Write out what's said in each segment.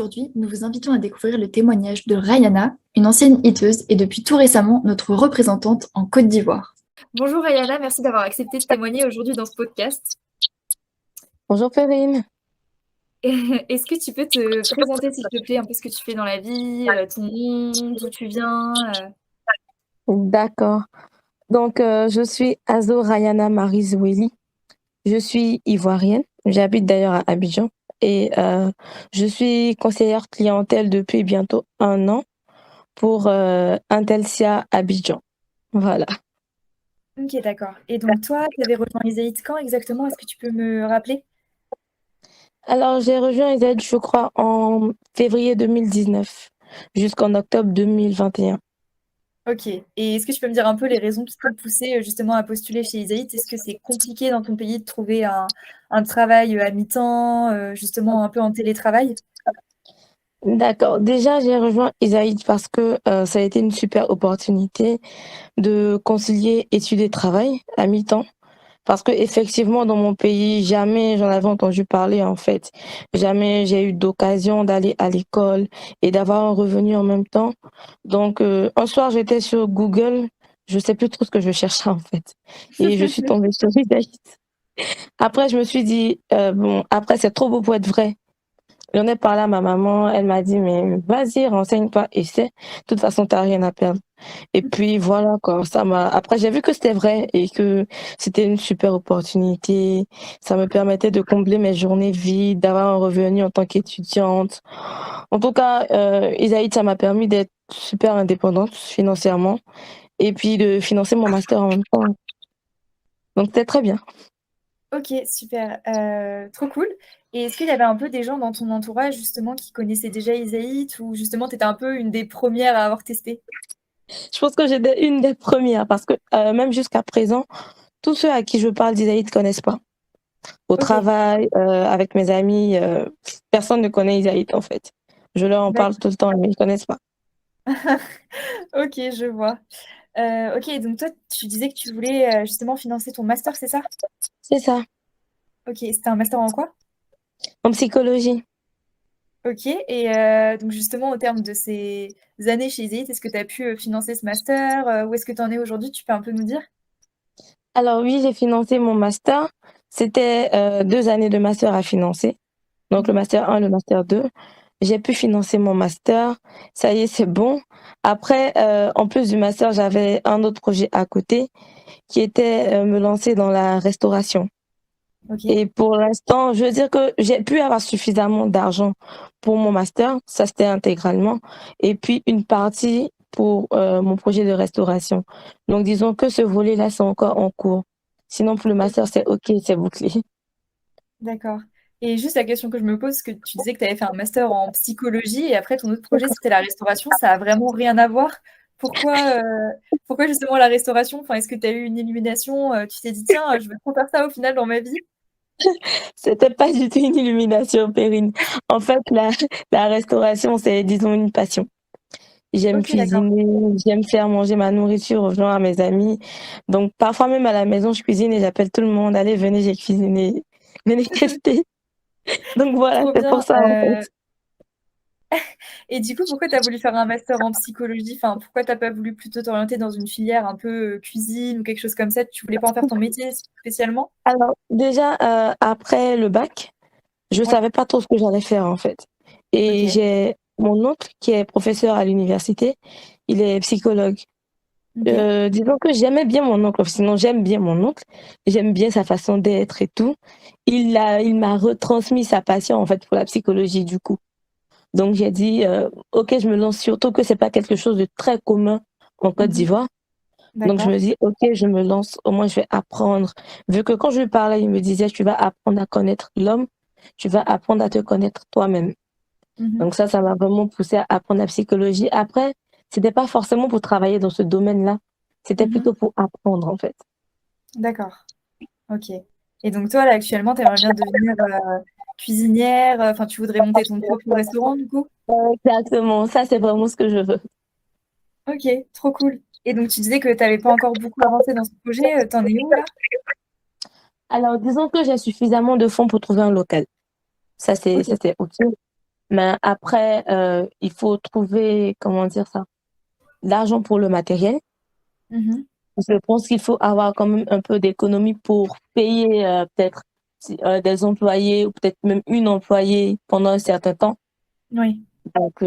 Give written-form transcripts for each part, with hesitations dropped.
Aujourd'hui, nous vous invitons à découvrir le témoignage de Rayana, une ancienne hiteuse et depuis tout récemment notre représentante en Côte d'Ivoire. Bonjour Rayana, merci d'avoir accepté de témoigner aujourd'hui dans ce podcast. Bonjour Perrine. Est-ce que tu peux te présenter s'il te plaît un peu ce que tu fais dans la vie, ton nom, d'où tu viens D'accord. Donc, je suis Azo Rayana Marie-Zoueli. Je suis ivoirienne. J'habite d'ailleurs à Abidjan. Et je suis conseillère clientèle depuis bientôt 1 an pour Intelsia Abidjan. Voilà. Ok, d'accord. Et donc toi, tu avais rejoint Isaït quand exactement? Est-ce que tu peux me rappeler? Alors, j'ai rejoint EZ, je crois, en février 2019 jusqu'en octobre 2021. Ok. Et est-ce que tu peux me dire un peu les raisons qui t'ont poussé justement à postuler chez Isaït? Est-ce que c'est compliqué dans ton pays de trouver un travail à mi-temps, justement un peu en télétravail? D'accord. Déjà, j'ai rejoint Isaïd parce que ça a été une super opportunité de concilier études et travail à mi-temps. Parce que effectivement, dans mon pays, jamais j'en avais entendu parler en fait. Jamais j'ai eu d'occasion d'aller à l'école et d'avoir un revenu en même temps. Donc, un soir, j'étais sur Google. Je sais plus trop ce que je cherchais en fait. Et je suis tombée sur Isaïd. Après, je me suis dit, bon, après, c'est trop beau pour être vrai. J'en ai parlé à ma maman, elle m'a dit, mais vas-y, renseigne-toi, essaie. De toute façon, t'as rien à perdre. Et puis voilà, quoi. Après, j'ai vu que c'était vrai et que c'était une super opportunité. Ça me permettait de combler mes journées vides, d'avoir un revenu en tant qu'étudiante. En tout cas, Isaïd, ça m'a permis d'être super indépendante financièrement et puis de financer mon master en même temps. Donc, c'était très bien. Ok, super. Trop cool. Et est-ce qu'il y avait un peu des gens dans ton entourage justement qui connaissaient déjà Isaït ou justement tu étais un peu une des premières à avoir testé? Je pense que j'étais une des premières parce que même jusqu'à présent, tous ceux à qui je parle d'Isaïd ne connaissent pas. Au Ok, travail, avec mes amis, personne ne connaît Isaïd en fait. Je leur en parle d'accord. tout le temps, mais ils connaissent pas. Ok, je vois. Ok, donc toi, tu disais que tu voulais justement financer ton master, c'est ça? C'est ça, Ok, c'était un master en quoi? en psychologie. Ok, et donc justement au terme de ces années chez Isaït, est-ce que tu as pu financer ce master? Où est-ce que tu en es aujourd'hui? Tu peux un peu nous dire? Alors oui, j'ai financé mon master. C'était 2 années de master à financer. Donc le Mhm. master 1, le master 2. J'ai pu financer mon master. Ça y est, c'est bon. Après, en plus du master, j'avais un autre projet à côté qui était me lancer dans la restauration. Ok, Et pour l'instant, je veux dire que j'ai pu avoir suffisamment d'argent pour mon master, ça c'était intégralement, et puis une partie pour mon projet de restauration. Donc disons que ce volet-là, c'est encore en cours. Sinon, pour le master, c'est OK, c'est bouclé. d'accord. Et juste la question que je me pose, que tu disais que tu avais fait un master en psychologie et après ton autre projet c'était la restauration, ça a vraiment rien à voir. Pourquoi, pourquoi justement la restauration? Enfin, est-ce que tu as eu une illumination? Tu t'es dit, tiens, je veux trop faire ça au final dans ma vie? C'était pas du tout une illumination, Perrine. En fait, la restauration, c'est, disons, une passion. J'aime Ok, d'accord. cuisiner, j'aime faire manger ma nourriture aux gens, à mes amis. Donc, parfois même à la maison, je cuisine et j'appelle tout le monde. Allez, venez, j'ai cuisiné. Venez tester. Donc voilà, Trop c'est pour bien. ça en fait. Et du coup, pourquoi tu as voulu faire un master en psychologie? Enfin, pourquoi t'as pas voulu plutôt t'orienter dans une filière un peu cuisine ou quelque chose comme ça? Tu voulais pas en faire ton métier spécialement? Alors déjà, après le bac, je Ouais. savais pas trop ce que j'allais faire en fait. Et Ok. j'ai mon oncle qui est professeur à l'université, il est psychologue. Ok. Disons que j'aimais bien mon oncle, sinon j'aime bien mon oncle, j'aime bien sa façon d'être et tout. Il m'a retransmis sa passion en fait pour la psychologie du coup. Donc j'ai dit, ok, je me lance, surtout que c'est pas quelque chose de très commun en Côte Mhm. d'Ivoire. Donc je D'accord. me dis, ok, je me lance, au moins je vais apprendre. Vu que quand je lui parlais, il me disait, tu vas apprendre à connaître l'homme, tu vas apprendre à te connaître toi-même. Mhm. Donc ça m'a vraiment poussé à apprendre la psychologie. Après, c'était pas forcément pour travailler dans ce domaine-là, c'était Mhm. plutôt pour apprendre en fait. D'accord. Ok. Et donc toi, là, actuellement, tu aimerais bien devenir cuisinière, enfin, tu voudrais monter ton propre restaurant, du coup? Exactement, ça c'est vraiment ce que je veux. Ok, trop cool. Et donc tu disais que tu n'avais pas encore beaucoup avancé dans ce projet, t'en es où là? Alors disons que j'ai suffisamment de fonds pour trouver un local. Ça Ok. c'est ok. Mais après, il faut trouver, comment dire ça, l'argent pour le matériel. Mmh. Je pense qu'il faut avoir quand même un peu d'économie pour payer, peut-être des employés ou peut-être même une employée pendant un certain temps. Oui. Donc,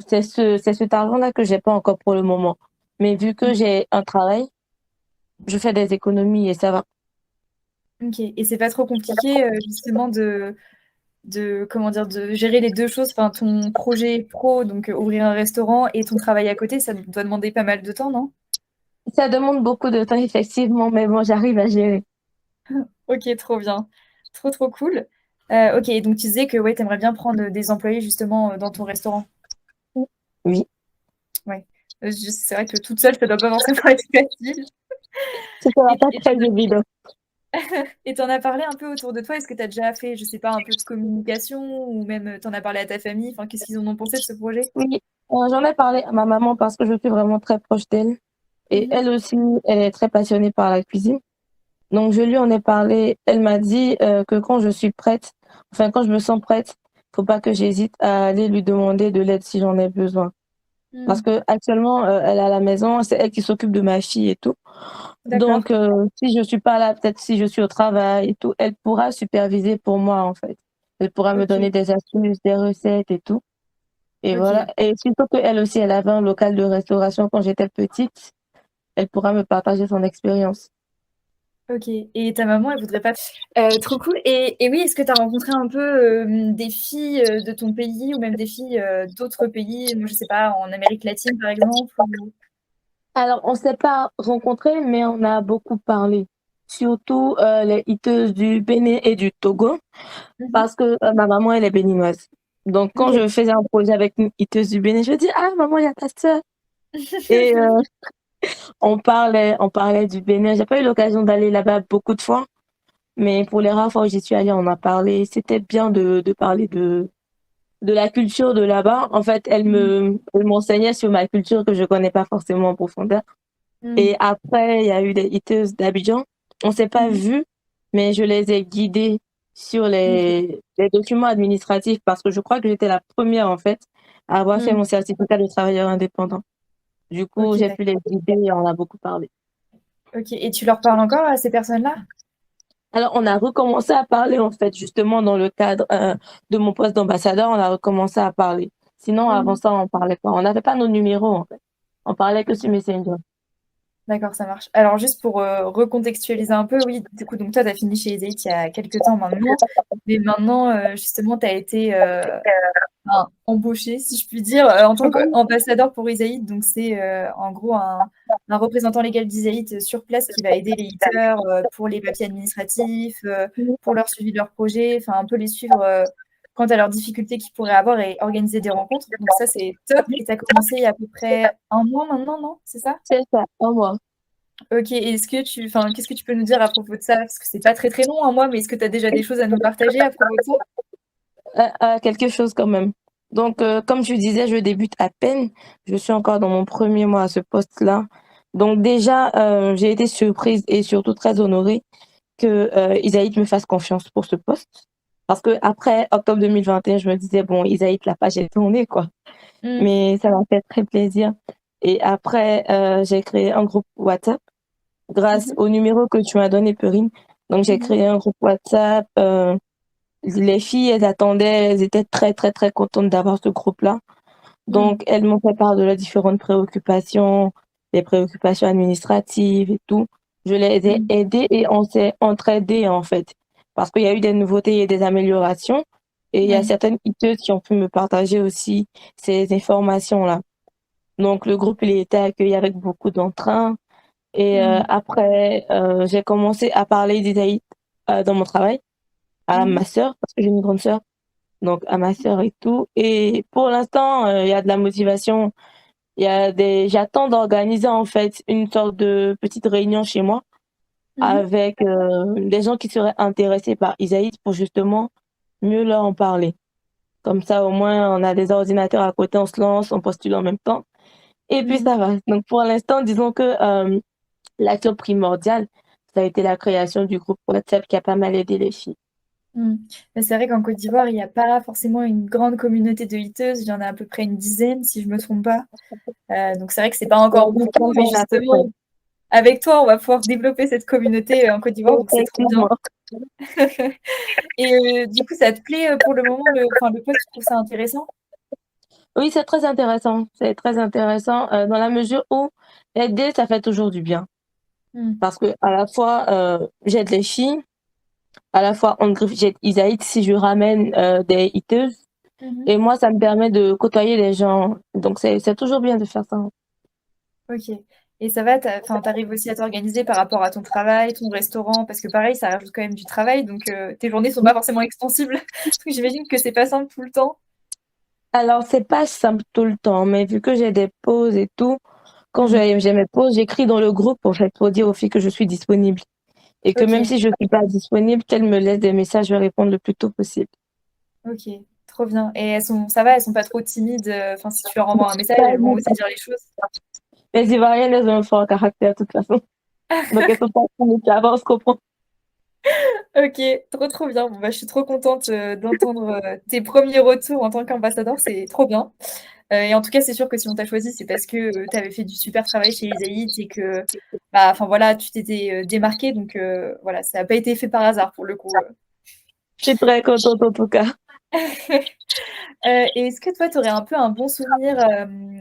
c'est cet argent-là que j'ai pas encore pour le moment. Mais vu que j'ai un travail, je fais des économies et ça va. OK et c'est pas trop compliqué, justement de comment dire? De gérer les 2 choses, enfin ton projet pro, donc ouvrir un restaurant et ton travail à côté, ça doit demander pas mal de temps, non? Ça demande beaucoup de temps effectivement, mais bon, j'arrive à gérer. OK, trop bien. Trop, trop cool. OK, donc tu disais que, ouais, tu aimerais bien prendre, des employés justement, dans ton restaurant? Oui, Ouais. Je c'est vrai que toute seule, ça doit pas forcément être facile ce sera pas et très évident. tu en as parlé un peu autour de toi? Est-ce que tu as déjà fait, je sais pas, un peu de communication ou même, tu en as parlé à ta famille? Enfin, qu'est-ce qu'ils en ont pensé de ce projet? Oui, j'en ai parlé à ma maman parce que je suis vraiment très proche d'elle et Mmh. elle aussi, elle est très passionnée par la cuisine. Donc je lui en ai parlé, elle m'a dit, que quand je suis prête, enfin quand je me sens prête, faut pas que j'hésite à aller lui demander de l'aide si j'en ai besoin. Parce Mmh. qu'actuellement, elle est à la maison, c'est elle qui s'occupe de ma fille et tout. D'accord. Donc si je suis pas là, peut-être si je suis au travail et tout, elle pourra superviser pour moi, en fait. Elle pourra me donner OK, des astuces, des recettes et tout. Et voilà. OK, Et surtout qu'elle aussi, elle avait un local de restauration quand j'étais petite. Elle pourra me partager son expérience. OK et ta maman, elle voudrait pas trop cool et oui, est-ce que tu as rencontré un peu, des filles, de ton pays ou même des filles, d'autres pays? Moi, je sais pas, en Amérique latine, par exemple, ou Alors, on s'est pas rencontrés, mais on a beaucoup parlé. Surtout, les hiteuses du Bénin et du Togo, mmh parce que, ma maman, elle est béninoise. Donc quand OK. je faisais un projet avec une hiteuse du Bénin, je dis: «Ah maman, il y a ta sœur» et on parlait du Bénin. J'ai pas eu l'occasion d'aller là-bas beaucoup de fois, mais pour les rares fois où j'y suis allée, on a parlé. C'était bien de parler de la culture de là-bas. En fait, Mmh. elle m'enseignait sur ma culture que je connais pas forcément en profondeur. Mmh. Et après, il y a eu des hiteuses d'Abidjan. On s'est pas Mmh. vues, mais je les ai guidées sur OK. les documents administratifs parce que je crois que j'étais la première, en fait, à avoir fait Mmh. mon certificat de travailleur indépendant. Du coup, OK, j'ai pu d'accord. les guider et on a beaucoup parlé. OK et tu leur parles encore à ces personnes-là? Alors, on a recommencé à parler, en fait, justement dans le cadre, de mon poste d'ambassadeur, on a recommencé à parler. Sinon, avant Mmh. ça, on parlait pas. On n'avait pas nos numéros, en fait. On parlait que sur OK. Messenger. D'accord, ça marche. Alors juste pour, recontextualiser un peu, oui, du coup, donc toi, tu as fini chez les il y a quelque temps maintenant, mais maintenant, justement, tu as été, enfin, embauché, si je puis dire, en tant qu'ambassadeur pour Isaïd. Donc c'est, en gros un représentant légal d'Isaïd, sur place qui va aider les eaters, pour les papiers administratifs, pour leur suivi de leur projet, enfin un peu les suivre, quant à leurs difficultés qu'ils pourraient avoir et organiser des rencontres. Donc ça, c'est top et tu as commencé il y a à peu près un mois maintenant, non? C'est ça? C'est ça, au revoir. OK, et est-ce que tu enfin, qu'est-ce que tu peux nous dire à propos de ça? Parce que c'est pas très, très long, un mois, mais est-ce que tu as déjà des choses à nous partager à propos de ça? Quelque chose quand même. Donc, comme je disais, je débute à peine. Je suis encore dans mon premier mois à ce poste-là. Donc déjà, j'ai été surprise et surtout très honorée que, Isaït me fasse confiance pour ce poste. Parce que après octobre 2021, je me disais: «Bon, Isaït, la page est tournée, quoi». Mmh. Mais ça m'a fait très plaisir et après, j'ai créé un groupe WhatsApp Mmh grâce mh. au numéro que tu m'as donné, Perrine. Donc j'ai Mmh. créé un groupe WhatsApp, les filles, elles attendaient, elles étaient très, très, très contentes d'avoir ce groupe-là. Mmh. Donc, elles m'ont fait part de leurs différentes préoccupations, les préoccupations administratives et tout. Je les ai Mmh. aidées et on s'est entraidées, en fait. Parce qu'il y a eu des nouveautés et des améliorations. Et il y a Oui. certaines hiteuses qui ont pu me partager aussi ces informations-là. Donc, le groupe, il était accueilli avec beaucoup d'entrain. Et Mmh. après, j'ai commencé à parler d'Isaïe dans mon travail à Mmh mh. ma sœur, parce que j'ai une grande sœur, donc à ma sœur et tout. Et pour l'instant, il y a de la motivation. Il y a des J'attends d'organiser, en fait, une sorte de petite réunion chez moi Mmh mh. avec, des gens qui seraient intéressés par Isaïe pour justement mieux leur en parler. Comme ça, au moins, on a des ordinateurs à côté, on se lance, on postule en même temps et puis Mmh mh. ça va. Donc pour l'instant, disons que, l'action primordiale, ça a été la création du groupe WhatsApp qui a pas mal aidé les filles. Mmh. Mais c'est vrai qu'en Côte d'Ivoire, il y a pas forcément une grande communauté de hiteuses. Il y en a à peu près une dizaine, si je me trompe pas. Donc c'est vrai que c'est pas encore Oui, beaucoup, mais à peu près. justement, avec toi, on va pouvoir développer cette communauté, en Côte d'Ivoire, donc c'est trop bien. Effectivement. Et du coup, ça te plaît, pour le moment, le poste, tu trouves ça intéressant? Oui, c'est très intéressant. C'est très intéressant, dans la mesure où aider, ça fait toujours du bien. Mmh. Parce que à la fois, j'aide les filles, à la fois on griffe j'aide Isaït si je ramène, des hiteuses Mmh. et moi, ça me permet de côtoyer les gens. Donc c'est toujours bien de faire ça. OK. Et ça va, tu arrives aussi à t'organiser par rapport à ton travail, ton restaurant? Parce que pareil, ça rajoute quand même du travail, donc tes journées sont pas forcément extensibles. Donc j'imagine que c'est pas simple tout le temps? Alors c'est pas simple tout le temps, mais vu que j'ai des pauses et tout, quand Mmh. j'ai mes pauses, j'écris dans le groupe, en fait, pour dire aux filles que je suis disponible et que même OK, si je suis pas disponible, qu'elles me laissent des messages, je vais répondre le plus tôt possible. OK, trop bien. Et ça va, elles sont pas trop timides, enfin si tu leur envoies un message, Pas elles vont du oser tout. dire les choses? Les Ivoiriennes, elles ont un fort caractère de toute façon. Donc elles sont pas timides, ça va, on se comprend. OK, trop, trop bien. Bon, bah, je suis trop contente, d'entendre, tes premiers retours en tant qu'ambassadeur, c'est trop bien. Et en tout cas, c'est sûr que si on t'a choisi, c'est parce que, tu avais fait du super travail chez Iséit et que, bah, enfin voilà, tu t'étais, démarquée donc voilà, ça a pas été fait par hasard pour le coup. Je suis très contente en tout cas. Et est-ce que toi, tu aurais un peu un bon souvenir,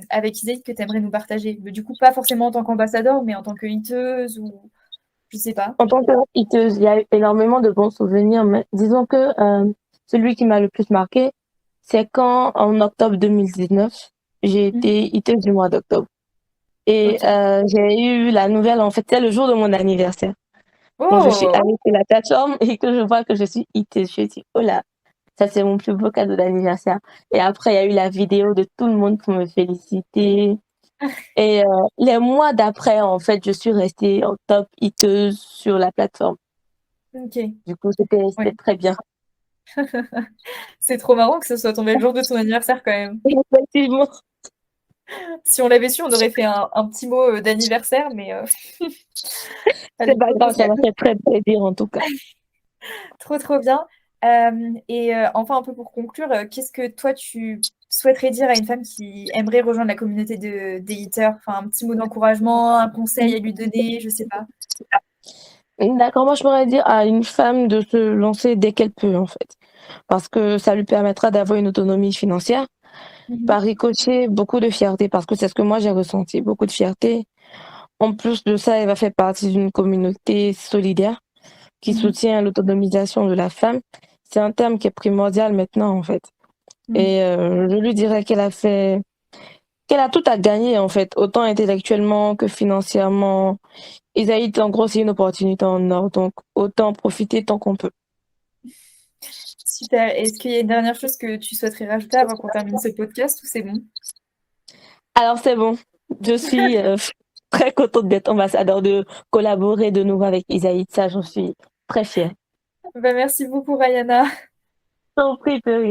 avec Iséit que tu aimerais nous partager? Mais du coup, pas forcément en tant qu'ambassadeur, mais en tant que hiteuse ou je sais pas? En tant que hiteuse, il y a eu énormément de bons souvenirs, mais disons que celui qui m'a le plus marqué, c'est quand, en octobre 2019, j'ai Mmh. été hiteuse du mois d'octobre. Et OK. j'ai eu la nouvelle, en fait, c'est le jour de mon anniversaire. Donc, je suis Oh! allée sur la plateforme et que je vois que je suis hiteuse. Je me suis dit, oh là, ça c'est mon plus beau cadeau d'anniversaire. Et après, il y a eu la vidéo de tout le monde pour me féliciter. Et les mois d'après, en fait, je suis restée en top hiteuse sur la plateforme. OK, Du coup, c'était ouais. très bien. C'est trop marrant que ce soit tombé le jour de ton anniversaire quand même. Effectivement, Si on l'avait su, on aurait fait un petit mot, d'anniversaire, mais c'est fallait pas pas grave, penser ça à m'a côté. fait très plaisir en tout cas. Trop, trop bien. Et enfin un peu pour conclure, qu'est-ce que toi tu souhaiterais dire à une femme qui aimerait rejoindre la communauté des Eaters? Enfin un petit mot d'encouragement, un conseil à lui donner, je sais pas? D'accord, moi je pourrais dire à une femme de se lancer dès qu'elle peut en fait, parce que ça lui permettra d'avoir une autonomie financière. Mmh mh. Par ricochet, beaucoup de fierté, parce que c'est ce que moi j'ai ressenti, beaucoup de fierté. En plus de ça, elle va faire partie d'une communauté solidaire qui Mmh mh. soutient l'autonomisation de la femme. C'est un terme qui est primordial maintenant en fait. Mmh. Et je lui dirais qu'elle a tout à gagner en fait, autant intellectuellement que financièrement. Isaïe, en gros, c'est une opportunité en or, donc autant en profiter tant qu'on peut. Super. Est-ce qu'il y a une dernière chose que tu souhaiterais rajouter avant qu'on termine ce podcast ou c'est bon? Alors c'est bon, je suis très contente d'être ambassadeur, de collaborer de nouveau avec Isaïe, ça j'en suis très fière. Bah, merci beaucoup Rayana. Je t'en prie, Perrine.